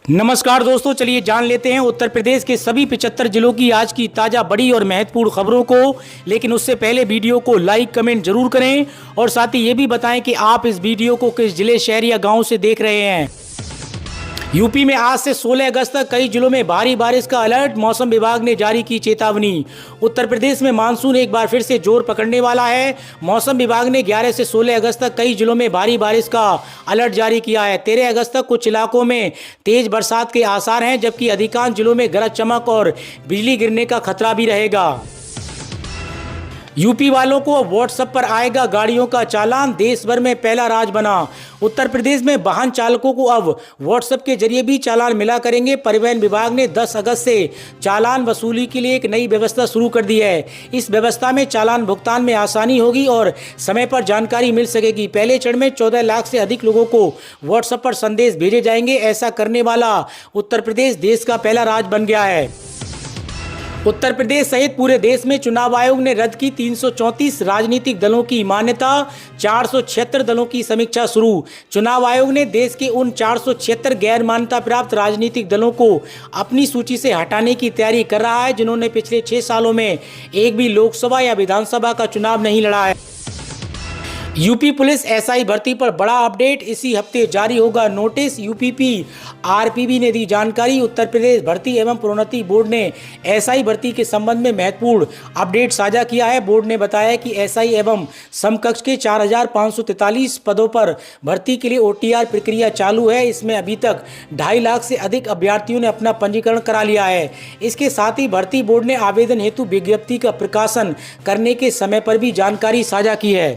नमस्कार दोस्तों, चलिए जान लेते हैं उत्तर प्रदेश के सभी 75 जिलों की आज की ताज़ा बड़ी और महत्वपूर्ण खबरों को। लेकिन उससे पहले वीडियो को लाइक कमेंट जरूर करें और साथ ही ये भी बताएं कि आप इस वीडियो को किस जिले, शहर या गांव से देख रहे हैं। यूपी में आज से 16 अगस्त तक कई जिलों में भारी बारिश का अलर्ट, मौसम विभाग ने जारी की चेतावनी। उत्तर प्रदेश में मानसून एक बार फिर से जोर पकड़ने वाला है। मौसम विभाग ने 11 से 16 अगस्त तक कई जिलों में भारी बारिश का अलर्ट जारी किया है। 13 अगस्त तक कुछ इलाकों में तेज बरसात के आसार हैं, जबकि अधिकांश जिलों में गरज चमक और बिजली गिरने का खतरा भी रहेगा। यूपी वालों को अब व्हाट्सएप पर आएगा गाड़ियों का चालान, देश भर में पहला राज्य बना। उत्तर प्रदेश में वाहन चालकों को अब व्हाट्सएप के जरिए भी चालान मिला करेंगे। परिवहन विभाग ने 10 अगस्त से चालान वसूली के लिए एक नई व्यवस्था शुरू कर दी है। इस व्यवस्था में चालान भुगतान में आसानी होगी और समय पर जानकारी मिल सकेगी। पहले चरण में 14 लाख से अधिक लोगों को व्हाट्सएप पर संदेश भेजे जाएंगे। ऐसा करने वाला उत्तर प्रदेश देश का पहला राज्य बन गया है। उत्तर प्रदेश सहित पूरे देश में चुनाव आयोग ने रद्द की 334 राजनीतिक दलों की मान्यता, 476 दलों की समीक्षा शुरू। चुनाव आयोग ने देश के उन 476 गैर मान्यता प्राप्त राजनीतिक दलों को अपनी सूची से हटाने की तैयारी कर रहा है, जिन्होंने पिछले 6 सालों में एक भी लोकसभा या विधानसभा का चुनाव नहीं लड़ा है। यूपी पुलिस एसआई भर्ती पर बड़ा अपडेट, इसी हफ्ते जारी होगा नोटिस। यूपीपी आरपीबी ने दी जानकारी। उत्तर प्रदेश भर्ती एवं प्रोन्नति बोर्ड ने एसआई भर्ती के संबंध में महत्वपूर्ण अपडेट साझा किया है। बोर्ड ने बताया कि एसआई एवं समकक्ष के 4543 पदों पर भर्ती के लिए ओटीआर प्रक्रिया चालू है। इसमें अभी तक 2.5 लाख से अधिक अभ्यर्थियों ने अपना पंजीकरण करा लिया है। इसके साथ ही भर्ती बोर्ड ने आवेदन हेतु विज्ञप्ति का प्रकाशन करने के समय पर भी जानकारी साझा की है।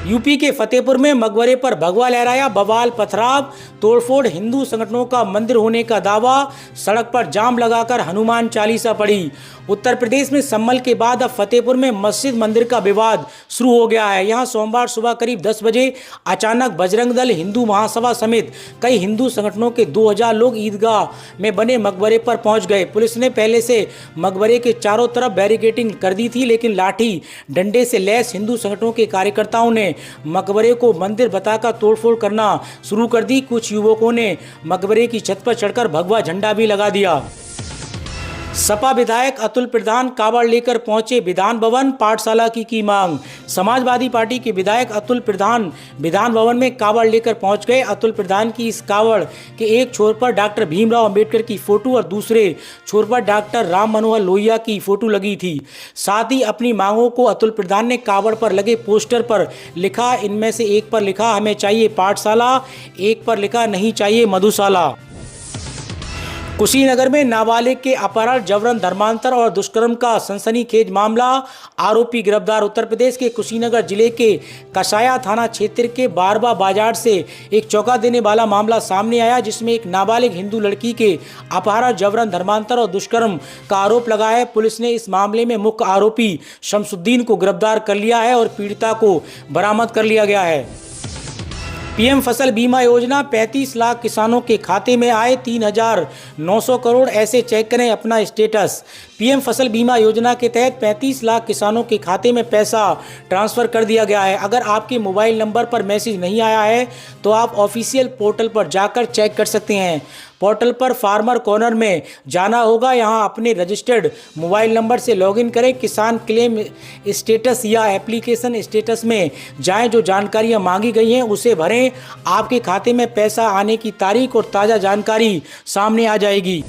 यूपी के फतेहपुर में मकबरे पर भगवा लहराया, बवाल, पथराव, तोड़फोड़, हिंदू संगठनों का मंदिर होने का दावा, सड़क पर जाम लगाकर हनुमान चालीसा पढ़ी। उत्तर प्रदेश में संभल के बाद अब फतेहपुर में मस्जिद मंदिर का विवाद शुरू हो गया है। यहां सोमवार सुबह करीब 10 बजे अचानक बजरंग दल, हिंदू महासभा समेत कई हिंदू संगठनों के 2000 लोग ईदगाह में बने मकबरे पर पहुंच गए। पुलिस ने पहले से मकबरे के चारों तरफ बैरिकेडिंग कर दी थी, लेकिन लाठी डंडे से लैस हिंदू संगठनों के कार्यकर्ताओं ने मकबरे को मंदिर बताकर तोड़फोड़ करना शुरू कर दी। कुछ युवकों ने मकबरे की छत पर चढ़कर भगवा झंडा भी लगा दिया। सपा विधायक अतुल प्रधान कावड़ लेकर पहुंचे विधान भवन, पाठशाला की मांग। समाजवादी पार्टी के विधायक अतुल प्रधान विधान भवन में कावड़ लेकर पहुंच गए। अतुल प्रधान की इस कावड़ के एक छोर पर डॉक्टर भीमराव अंबेडकर की फोटो और दूसरे छोर पर डॉक्टर राम मनोहर लोहिया की फोटो लगी थी। साथ ही अपनी मांगों को अतुल प्रधान ने कावड़ पर लगे पोस्टर पर लिखा। इनमें से एक पर लिखा हमें चाहिए पाठशाला, एक पर लिखा नहीं चाहिए मधुशाला। कुशीनगर में नाबालिग के अपहरण, जबरन धर्मांतर और दुष्कर्म का सनसनीखेज मामला, आरोपी गिरफ्तार। उत्तर प्रदेश के कुशीनगर जिले के कसाया थाना क्षेत्र के बारबा बाजार से एक चौंका देने वाला मामला सामने आया, जिसमें एक नाबालिग हिंदू लड़की के अपहरण, जबरन धर्मांतर और दुष्कर्म का आरोप लगा है। पुलिस ने इस मामले में मुख्य आरोपी शमसुद्दीन को गिरफ्तार कर लिया है और पीड़िता को बरामद कर लिया गया है। पीएम फसल बीमा योजना, 35 लाख किसानों के खाते में आए 3,900 करोड़, ऐसे चेक करें अपना स्टेटस। पीएम फसल बीमा योजना के तहत 35 लाख किसानों के खाते में पैसा ट्रांसफर कर दिया गया है। अगर आपके मोबाइल नंबर पर मैसेज नहीं आया है तो आप ऑफिशियल पोर्टल पर जाकर चेक कर सकते हैं। पोर्टल पर फार्मर कॉर्नर में जाना होगा, यहां अपने रजिस्टर्ड मोबाइल नंबर से लॉगिन करें। किसान क्लेम स्टेटस या एप्लीकेशन स्टेटस में जाएं, जो जानकारियां मांगी गई हैं उसे भरें। आपके खाते में पैसा आने की तारीख और ताज़ा जानकारी सामने आ जाएगी।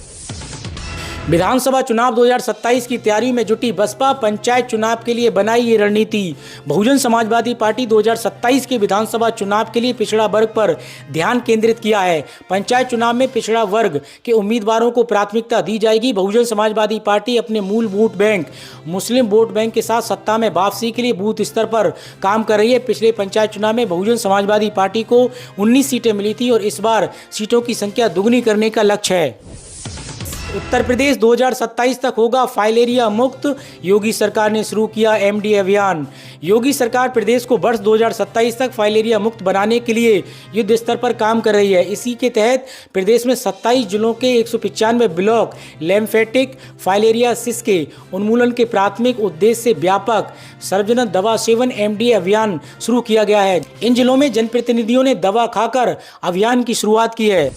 विधानसभा चुनाव 2027 की तैयारी में जुटी बसपा, पंचायत चुनाव के लिए बनाई ये रणनीति। बहुजन समाजवादी पार्टी 2027 के विधानसभा चुनाव के लिए पिछड़ा वर्ग पर ध्यान केंद्रित किया है। पंचायत चुनाव में पिछड़ा वर्ग के उम्मीदवारों को प्राथमिकता दी जाएगी। बहुजन समाजवादी पार्टी अपने मूल वोट बैंक मुस्लिम वोट बैंक के साथ सत्ता में वापसी के लिए बूथ स्तर पर काम कर रही है। पिछले पंचायत चुनाव में बहुजन समाजवादी पार्टी को 19 सीटें मिली थी और इस बार सीटों की संख्या दुगनी करने का लक्ष्य है। उत्तर प्रदेश 2027 तक होगा फाइलेरिया मुक्त, योगी सरकार ने शुरू किया एमडी अभियान। योगी सरकार प्रदेश को वर्ष 2027 तक फाइलेरिया मुक्त बनाने के लिए युद्ध स्तर पर काम कर रही है। इसी के तहत प्रदेश में 27 जिलों के 195 ब्लॉक लिम्फेटिक फाइलेरियासिस के उन्मूलन के प्राथमिक उद्देश्य से व्यापक सार्वजनिक दवा सेवन एमडी अभियान शुरू किया गया है। इन जिलों में जनप्रतिनिधियों ने दवा खाकर अभियान की शुरुआत की है।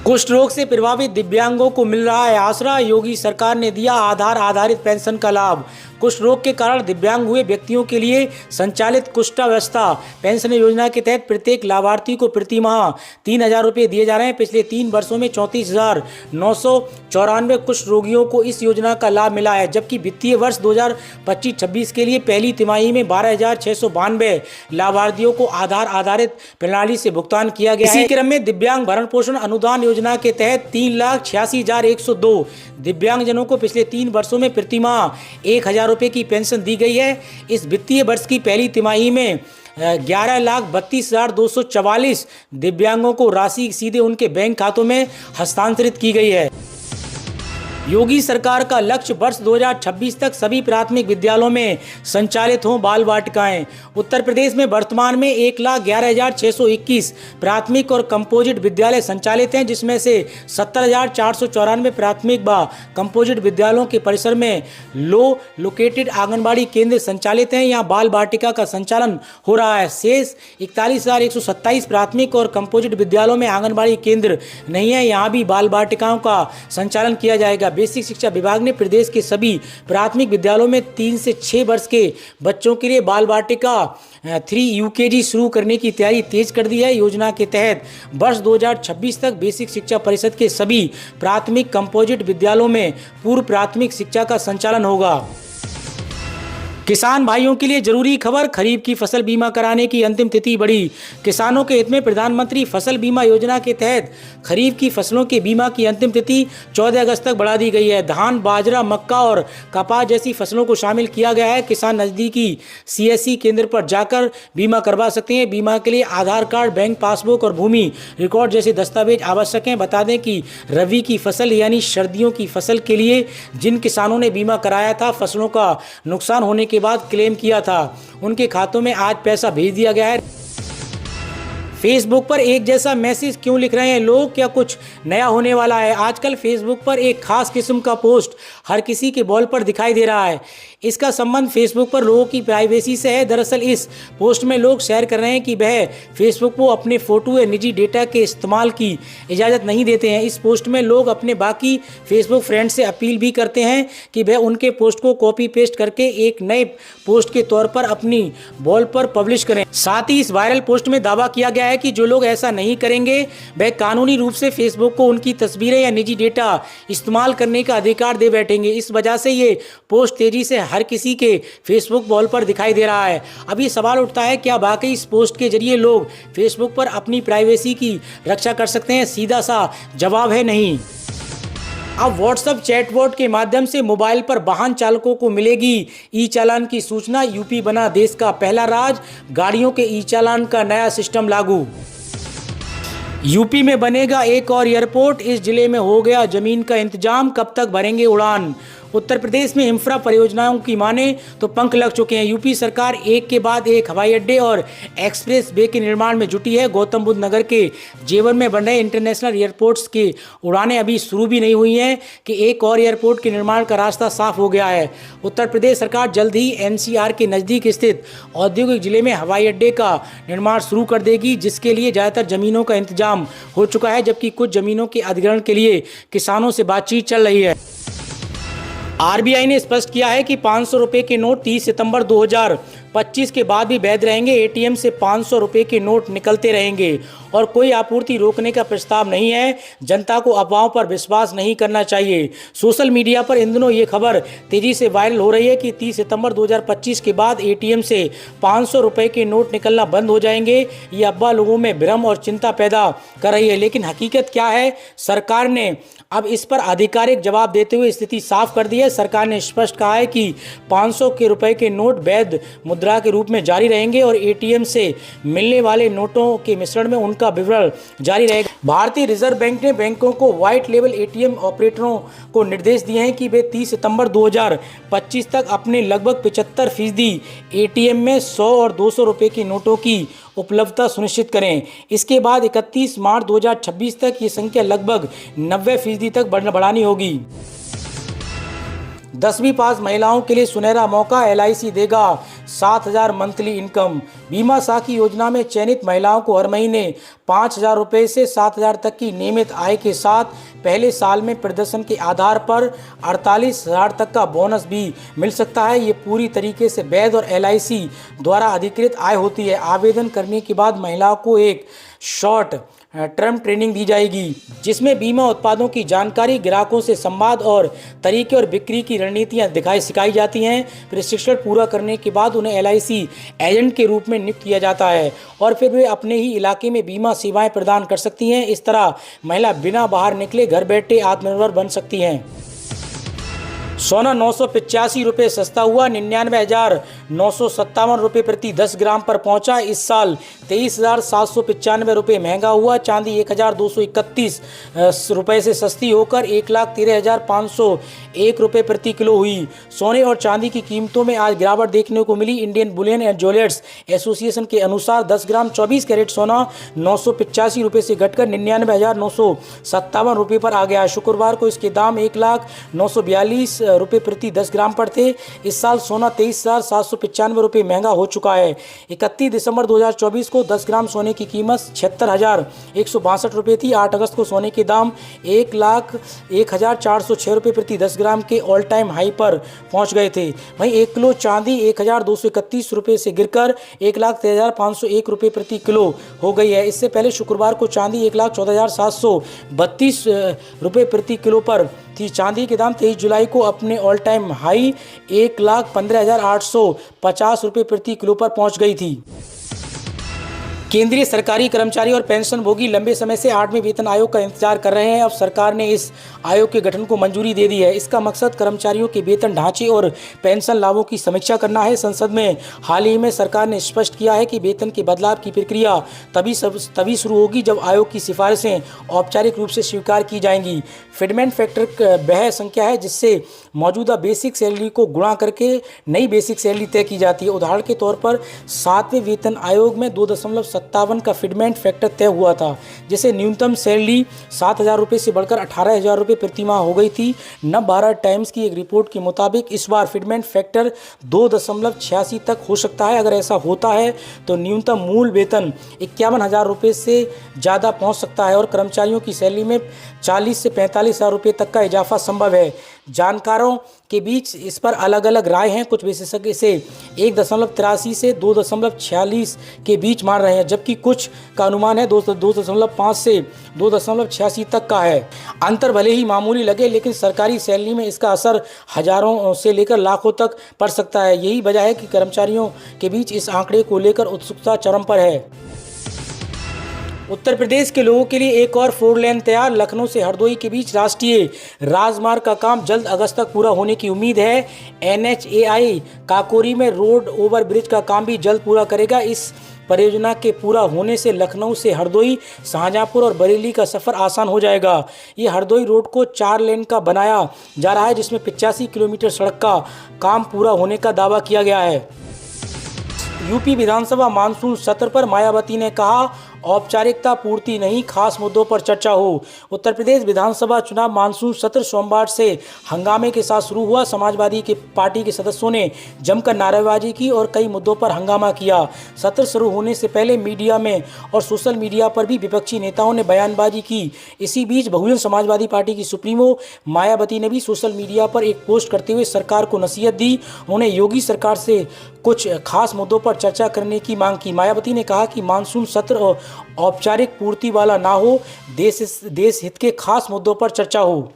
कुष्ठ रोग से प्रभावित दिव्यांगों को मिल रहा है आसरा। योगी सरकार ने दिया आधार आधारित पेंशन का लाभ। कुष्ठ रोग के कारण दिव्यांग हुए व्यक्तियों के लिए संचालित कुष्ठावस्था पेंशन योजना के तहत प्रत्येक लाभार्थी को प्रति माह 3,000 रुपये दिए जा रहे हैं। पिछले 3 वर्षों में 34,994 कुष्ठ रोगियों को इस योजना का लाभ मिला है, जबकि वित्तीय वर्ष 2025-26 के लिए पहली तिमाही में 12,692 लाभार्थियों को आधार आधारित प्रणाली से भुगतान किया गया है। इसी क्रम में दिव्यांग भरण पोषण अनुदान योजना के तहत 3,86,102 दिव्यांगजनों को पिछले 3 वर्षों में प्रति माह 1,000 रुपये की पेंशन दी गई है। इस वित्तीय वर्ष की पहली तिमाही में 11,32,244 दिव्यांगों को राशि सीधे उनके बैंक खातों में हस्तांतरित की गई है। योगी सरकार का लक्ष्य वर्ष 2026 तक सभी प्राथमिक विद्यालयों में संचालित हों बाल वाटिकाएं। उत्तर प्रदेश में वर्तमान में 1,11,621 प्राथमिक और कंपोजिट विद्यालय संचालित हैं, जिसमें से 70,494 प्राथमिक व कंपोजिट विद्यालयों के परिसर में लो लोकेटेड आंगनबाड़ी केंद्र संचालित हैं। यहाँ बाल वाटिका का संचालन हो रहा है। शेष 41,127 प्राथमिक और कंपोजिट विद्यालयों में आंगनबाड़ी केंद्र नहीं है, यहाँ भी बाल वाटिकाओं का संचालन किया जाएगा। बेसिक शिक्षा विभाग ने प्रदेश के सभी प्राथमिक विद्यालयों में 3 से 6 वर्ष के बच्चों के लिए बाल वाटिका 3 UKG शुरू करने की तैयारी तेज कर दी है। योजना के तहत वर्ष 2026 तक बेसिक शिक्षा परिषद के सभी प्राथमिक कंपोजिट विद्यालयों में पूर्व प्राथमिक शिक्षा का संचालन होगा। किसान भाइयों के लिए जरूरी खबर, खरीफ की फसल बीमा कराने की अंतिम तिथि बढ़ी। किसानों के हित में प्रधानमंत्री फसल बीमा योजना के तहत खरीफ की फसलों के बीमा की अंतिम तिथि 14 अगस्त तक बढ़ा दी गई है। धान, बाजरा, मक्का और कपास जैसी फसलों को शामिल किया गया है। किसान नजदीकी CSC केंद्र पर जाकर बीमा करवा सकते हैं। बीमा के लिए आधार कार्ड, बैंक पासबुक और भूमि रिकॉर्ड जैसे दस्तावेज आवश्यक हैं। बता दें कि रबी की फसल यानी सर्दियों की फसल के लिए जिन किसानों ने बीमा कराया था, फसलों का नुकसान होने के बाद क्लेम किया था, उनके खातों में आज पैसा भेज दिया गया है। फेसबुक पर एक जैसा मैसेज क्यों लिख रहे हैं लोग, क्या कुछ नया होने वाला है? आजकल फेसबुक पर एक खास किस्म का पोस्ट हर किसी के वॉल पर दिखाई दे रहा है। इसका संबंध फेसबुक पर लोगों की प्राइवेसी से है। दरअसल इस पोस्ट में लोग शेयर कर रहे हैं कि वह फेसबुक को अपने फोटो या निजी डेटा के इस्तेमाल की इजाज़त नहीं देते हैं। इस पोस्ट में लोग अपने बाकी फेसबुक फ्रेंड से अपील भी करते हैं कि वह उनके पोस्ट को कॉपी पेस्ट करके एक नए पोस्ट के तौर पर अपनी वॉल पर पब्लिश करें। साथ ही इस वायरल पोस्ट में दावा किया गया है कि जो लोग ऐसा नहीं करेंगे वह कानूनी रूप से फेसबुक को उनकी तस्वीरें या निजी डेटा इस्तेमाल करने का अधिकार दे बैठेंगे। इस वजह से ये पोस्ट तेजी से हर किसी के फेसबुक वॉल पर दिखाई दे रहा है। अब ये सवाल उठता है, क्या वाकई इस पोस्ट के जरिए लोग फेसबुक पर अपनी प्राइवेसी की रक्षा कर सकते हैं? सीधा सा जवाब है नहीं। अब व्हाट्सएप चैटबॉट के माध्यम से मोबाइल पर वाहन चालकों को मिलेगी ई चालान की सूचना। यूपी बना देश का पहला राज्य, गाड़ियों के ई चालान का नया सिस्टम लागू। यूपी में बनेगा एक और एयरपोर्ट, इस जिले में हो गया जमीन का इंतजाम, कब तक भरेंगे उड़ान? उत्तर प्रदेश में इंफ्रा परियोजनाओं की माने तो पंख लग चुके हैं। यूपी सरकार एक के बाद एक हवाई अड्डे और एक्सप्रेस वे के निर्माण में जुटी है। गौतम बुद्ध नगर के जेवर में बन रहे इंटरनेशनल एयरपोर्ट्स की उड़ानें अभी शुरू भी नहीं हुई हैं कि एक और एयरपोर्ट के निर्माण का रास्ता साफ हो गया है। उत्तर प्रदेश सरकार जल्द ही NCR के नज़दीक स्थित औद्योगिक जिले में हवाई अड्डे का निर्माण शुरू कर देगी, जिसके लिए ज़्यादातर ज़मीनों का इंतजाम हो चुका है, जबकि कुछ ज़मीनों के अधिग्रहण के लिए किसानों से बातचीत चल रही है। RBI ने स्पष्ट किया है कि 500 रुपये के नोट 30 सितंबर 2025 के बाद भी वैध रहेंगे। ATM से 500 रुपये के नोट निकलते रहेंगे और कोई आपूर्ति रोकने का प्रस्ताव नहीं है। जनता को अफवाहों पर विश्वास नहीं करना चाहिए। सोशल मीडिया पर इन दिनों ये खबर तेजी से वायरल हो रही है कि 30 सितंबर 2025 के बाद ATM से 500 रुपये के नोट निकलना बंद हो जाएंगे। ये अफवाह लोगों में भ्रम और चिंता पैदा कर रही है, लेकिन हकीकत क्या है? सरकार ने अब इस पर आधिकारिक जवाब देते हुए स्थिति साफ कर दी है। सरकार ने स्पष्ट कहा है कि 500 के रुपए के नोट वैध मुद्रा के रूप में जारी रहेंगे और ATM से मिलने वाले नोटों के मिश्रण में उनका विवरण जारी रहेगा। भारतीय रिजर्व बैंक ने बैंकों को व्हाइट लेवल ATM ऑपरेटरों को निर्देश दिए हैं कि वे 30 सितंबर 2025 तक अपने लगभग 75% ATM में 100 और 200 रुपये के नोटों की उपलब्धता सुनिश्चित करें। इसके बाद 31 मार्च 2026 तक ये संख्या लगभग 90% तक बढ़ानी होगी। 10वीं पास महिलाओं के लिए सुनहरा मौका, LIC देगा 7,000 मंथली इनकम। बीमा साखी योजना में चयनित महिलाओं को हर महीने 5,000 रुपये से 7,000 तक की नियमित आय के साथ पहले साल में प्रदर्शन के आधार पर 48,000 तक का बोनस भी मिल सकता है। ये पूरी तरीके से वैध और LIC द्वारा अधिकृत आय होती है। आवेदन करने के बाद महिलाओं को एक शॉर्ट टर्म ट्रेनिंग दी जाएगी, जिसमें बीमा उत्पादों की जानकारी, ग्राहकों से संवाद और तरीके और बिक्री की रणनीतियां सिखाई जाती हैं। प्रशिक्षण पूरा करने के बाद उन्हें LIC एजेंट के रूप में नियुक्त किया जाता है और फिर वे अपने ही इलाके में बीमा सेवाएं प्रदान कर सकती हैं। इस तरह महिला बिना बाहर निकले घर बैठे आत्मनिर्भर बन सकती हैं। सोना 985 रुपये सस्ता हुआ, 99,957 रुपये प्रति 10 ग्राम पर पहुंचा। इस साल 23,795 रुपये महंगा हुआ। चांदी 1,231 रुपये से सस्ती होकर 1,13,501 रुपये प्रति किलो हुई। सोने और चांदी की कीमतों में आज गिरावट देखने को मिली। Indian bullion and jewellers association के अनुसार 10 ग्राम 24 कैरेट सोना 985 रुपये से घटकर 99,957 रुपये पर आ गया। शुक्रवार को इसके दाम 1,0942 रुपये प्रति 10 ग्राम पर थे। इस साल सोना 23,795 रुपये महंगा हो चुका है। 31 दिसंबर 2024 को 10 ग्राम सोने की कीमत 76,162 रुपये थी। 8 अगस्त को सोने के दाम 1,01,406 रुपये प्रति 10 ग्राम के ऑल टाइम हाई पर पहुंच गए थे। वहीं 1 किलो चांदी 1,231 रुपये से गिरकर 1,13,501 रुपये प्रति किलो हो गई है। इससे पहले शुक्रवार को चांदी 1,14,732 रुपये प्रति किलो पर थी। चांदी के दाम 23 जुलाई को अपने ऑल टाइम हाई 1,15,850 रुपये प्रति किलो पर पहुंच गई थी। केंद्रीय सरकारी कर्मचारी और पेंशनभोगी लंबे समय से 8वें वेतन आयोग का इंतजार कर रहे हैं। अब सरकार ने इस आयोग के गठन को मंजूरी दे दी है। इसका मकसद कर्मचारियों के वेतन ढांचे और पेंशन लाभों की समीक्षा करना है। संसद में हाल ही में सरकार ने स्पष्ट किया है कि वेतन के बदलाव की प्रक्रिया तभी शुरू होगी जब आयोग की सिफारिशें औपचारिक रूप से स्वीकार की जाएंगी। फिटमेंट फैक्टर वह संख्या है जिससे मौजूदा बेसिक सैलरी को गुणा करके नई बेसिक सैलरी तय की जाती है। उदाहरण के तौर पर 7वें वेतन आयोग में 2.57 का फिटमेंट फैक्टर तय हुआ था, जिसे न्यूनतम सैलरी 7,000 रुपये से बढ़कर 18,000 रुपये प्रति माह हो गई थी। नव भारत टाइम्स की एक रिपोर्ट के मुताबिक इस बार फिटमेंट फैक्टर 2.86 तक हो सकता है। अगर ऐसा होता है तो न्यूनतम मूल वेतन 51,000 रुपये से ज़्यादा पहुंच सकता है और कर्मचारियों की सैलरी में 40 से 45,000 रुपये तक का इजाफा संभव है। जानकारों के बीच इस पर अलग अलग राय हैं। कुछ विशेषज्ञ इसे 1.83 से 2.46 के बीच मान रहे हैं, जबकि कुछ का अनुमान है 2.5 से 2.86 तक का है। अंतर भले ही मामूली लगे, लेकिन सरकारी सैलरी में इसका असर हजारों से लेकर लाखों तक पड़ सकता है। यही वजह है कि कर्मचारियों के बीच इस आंकड़े को लेकर उत्सुकता चरम पर है। उत्तर प्रदेश के लोगों के लिए एक और 4 लेन तैयार। लखनऊ से हरदोई के बीच राष्ट्रीय राजमार्ग का काम जल्द अगस्त तक पूरा होने की उम्मीद है। NHAI काकोरी में रोड ओवर ब्रिज का काम भी जल्द पूरा करेगा। इस परियोजना के पूरा होने से लखनऊ से हरदोई, शाहजहांपुर और बरेली का सफ़र आसान हो जाएगा। ये हरदोई रोड को 4 लेन का बनाया जा रहा है, जिसमें 85 किलोमीटर सड़क का काम पूरा होने का दावा किया गया है। यूपी विधानसभा मानसून सत्र पर मायावती ने कहा, औपचारिकता पूर्ति नहीं, खास मुद्दों पर चर्चा हो। उत्तर प्रदेश विधानसभा चुनाव मानसून सत्र सोमवार से हंगामे के साथ शुरू हुआ। समाजवादी पार्टी के सदस्यों ने जमकर नारेबाजी की और कई मुद्दों पर हंगामा किया। सत्र शुरू होने से पहले मीडिया में और सोशल मीडिया पर भी विपक्षी नेताओं ने बयानबाजी की। इसी बीच बहुजन समाजवादी पार्टी की सुप्रीमो मायावती ने भी सोशल मीडिया पर एक पोस्ट करते हुए सरकार को नसीहत दी। उन्होंने योगी सरकार से कुछ खास मुद्दों पर चर्चा करने की मांग की। मायावती ने कहा कि मानसून सत्र औपचारिक पूर्ति वाला ना हो, देश हित के खास मुद्दों पर चर्चा हो।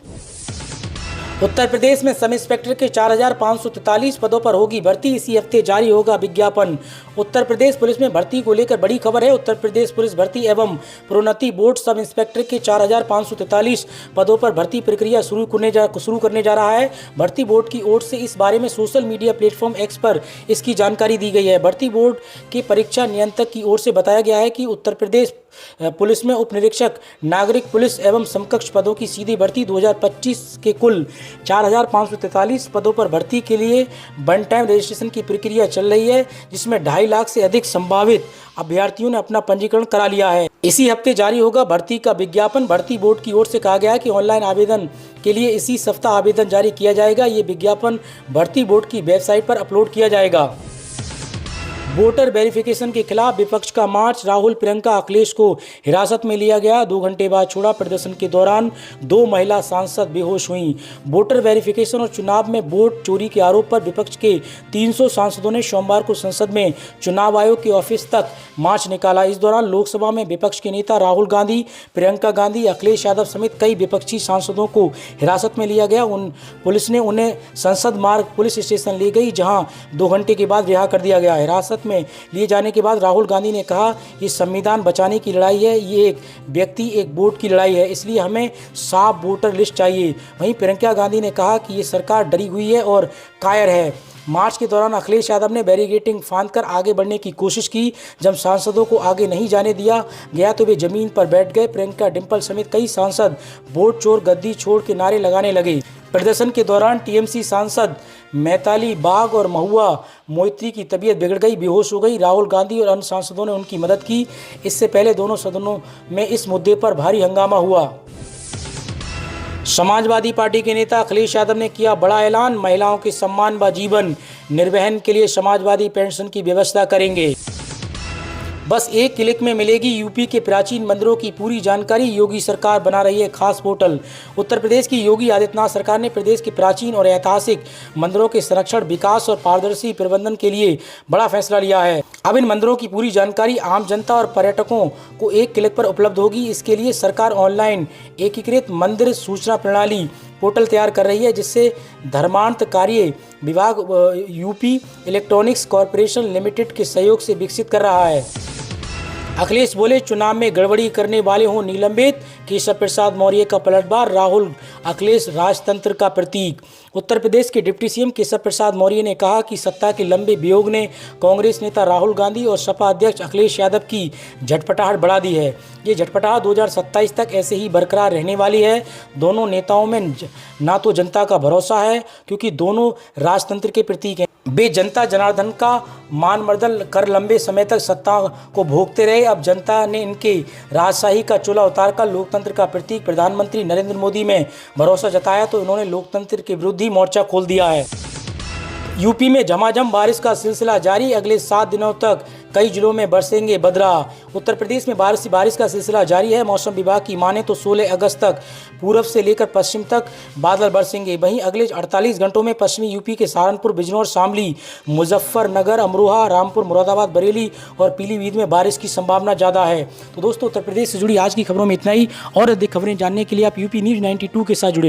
उत्तर प्रदेश में सब इंस्पेक्टर के 4,543 पदों पर होगी भर्ती। इसी हफ्ते जारी होगा विज्ञापन। उत्तर प्रदेश पुलिस में भर्ती को लेकर बड़ी खबर है। उत्तर प्रदेश पुलिस भर्ती एवं प्रोन्नति बोर्ड सब इंस्पेक्टर के 4,543 पदों पर भर्ती प्रक्रिया शुरू करने जा रहा है। भर्ती बोर्ड की ओर से इस बारे में सोशल मीडिया प्लेटफॉर्म X पर इसकी जानकारी दी गई है। भर्ती बोर्ड के परीक्षा नियंत्रक की ओर से बताया गया है कि उत्तर प्रदेश पुलिस में उप निरीक्षक, नागरिक पुलिस एवं समकक्ष पदों की सीधी भर्ती 2025 के कुल 4,543 पदों पर भर्ती के लिए वन टाइम रजिस्ट्रेशन की प्रक्रिया चल रही है, जिसमें 2.5 लाख से अधिक संभावित अभ्यर्थियों ने अपना पंजीकरण करा लिया है। इसी हफ्ते जारी होगा भर्ती का विज्ञापन। भर्ती बोर्ड की ओर से कहा गया है कि ऑनलाइन आवेदन के लिए इसी सप्ताह आवेदन जारी किया जाएगा। ये विज्ञापन भर्ती बोर्ड की वेबसाइट पर अपलोड किया जाएगा। वोटर वेरिफिकेशन के खिलाफ विपक्ष का मार्च, राहुल, प्रियंका, अखिलेश को हिरासत में लिया गया। 2 घंटे बाद छोड़ा। प्रदर्शन के दौरान 2 महिला सांसद बेहोश हुईं। वोटर वेरिफिकेशन और चुनाव में वोट चोरी के आरोप पर विपक्ष के 300 सांसदों ने सोमवार को संसद में चुनाव आयोग के ऑफिस तक मार्च निकाला। इस दौरान लोकसभा में विपक्ष के नेता राहुल गांधी, प्रियंका गांधी, अखिलेश यादव समेत कई विपक्षी सांसदों को हिरासत में लिया गया। पुलिस ने उन्हें संसद मार्ग पुलिस स्टेशन ले गई, जहां 2 घंटे के बाद रिहा कर दिया गया। हिरासत में लिए जाने के बाद राहुल गांधी ने कहा, ये संविधान बचाने की लड़ाई है, ये एक व्यक्ति एक वोट की लड़ाई है, इसलिए हमें साफ वोटर लिस्ट चाहिए। वहीं प्रियंका गांधी ने कहा कि ये सरकार डरी हुई है और कायर है। मार्च के दौरान अखिलेश यादव ने बैरिकेडिंग फांदकर आगे बढ़ने की कोशिश की। जब सांसदों को आगे नहीं जाने दिया गया तो वे जमीन पर बैठ गए। प्रियंका, डिम्पल समेत कई सांसद वोट चोर, गद्दी छोड़ के नारे लगाने लगे। प्रदर्शन के दौरान टीएमसी सांसद मैताली बाग और महुआ मोइत्री की तबीयत बिगड़ गई, बेहोश हो गई। राहुल गांधी और अन्य सांसदों ने उनकी मदद की। इससे पहले दोनों सदनों में इस मुद्दे पर भारी हंगामा हुआ। समाजवादी पार्टी के नेता अखिलेश यादव ने किया बड़ा ऐलान, महिलाओं के सम्मान व जीवन निर्वहन के लिए समाजवादी पेंशन की व्यवस्था करेंगे। बस एक क्लिक में मिलेगी यूपी के प्राचीन मंदिरों की पूरी जानकारी। योगी सरकार बना रही है खास पोर्टल। उत्तर प्रदेश की योगी आदित्यनाथ सरकार ने प्रदेश के प्राचीन और ऐतिहासिक मंदिरों के संरक्षण, विकास और पारदर्शी प्रबंधन के लिए बड़ा फैसला लिया है। अब इन मंदिरों की पूरी जानकारी आम जनता और पर्यटकों को एक क्लिक पर उपलब्ध होगी। इसके लिए सरकार ऑनलाइन एकीकृत मंदिर सूचना प्रणाली पोर्टल तैयार कर रही है, जिससे धर्मांत कार्य विभाग यूपी इलेक्ट्रॉनिक्स कॉरपोरेशन लिमिटेड के सहयोग से विकसित कर रहा है। अखिलेश बोले, चुनाव में गड़बड़ी करने वाले हों निलंबित। केशव प्रसाद मौर्य का पलटवार, राहुल अखिलेश राजतंत्र का प्रतीक। उत्तर प्रदेश के डिप्टी सीएम केशव प्रसाद मौर्य ने कहा कि सत्ता के लंबे वियोग ने कांग्रेस नेता राहुल गांधी और सपा अध्यक्ष अखिलेश यादव की झटपटाहट बढ़ा दी है। ये झटपटाहट 2027 तक ऐसे ही बरकरार रहने वाली है। दोनों नेताओं में ना तो जनता का भरोसा है, क्योंकि दोनों राजतंत्र के प्रतीक हैं। वे जनता जनार्दन का मानमर्दन कर लंबे समय तक सत्ता को भोगते रहे। अब जनता ने इनके राजशाही का चूल्हा उतारकर लोकतंत्र का प्रतीक प्रधानमंत्री नरेंद्र मोदी में भरोसा जताया तो इन्होंने लोकतंत्र के विरुद्ध ही मोर्चा खोल दिया है। यूपी में झमाझम बारिश का सिलसिला जारी। अगले 7 दिनों तक कई जिलों में बरसेंगे बदरा। उत्तर प्रदेश में बारिश का सिलसिला जारी है। मौसम विभाग की माने तो 16 अगस्त तक पूरब से लेकर पश्चिम तक बादल बरसेंगे। वहीं अगले 48 घंटों में पश्चिमी यूपी के सहारनपुर, बिजनौर, शामली, मुजफ्फरनगर, अमरोहा, रामपुर, मुरादाबाद, बरेली और पीलीभीत में बारिश की संभावना ज़्यादा है। तो दोस्तों, उत्तर प्रदेश से जुड़ी आज की खबरों में इतना ही। और अधिक खबरें जानने के लिए आप यूपी न्यूज़ 92 के साथ जुड़े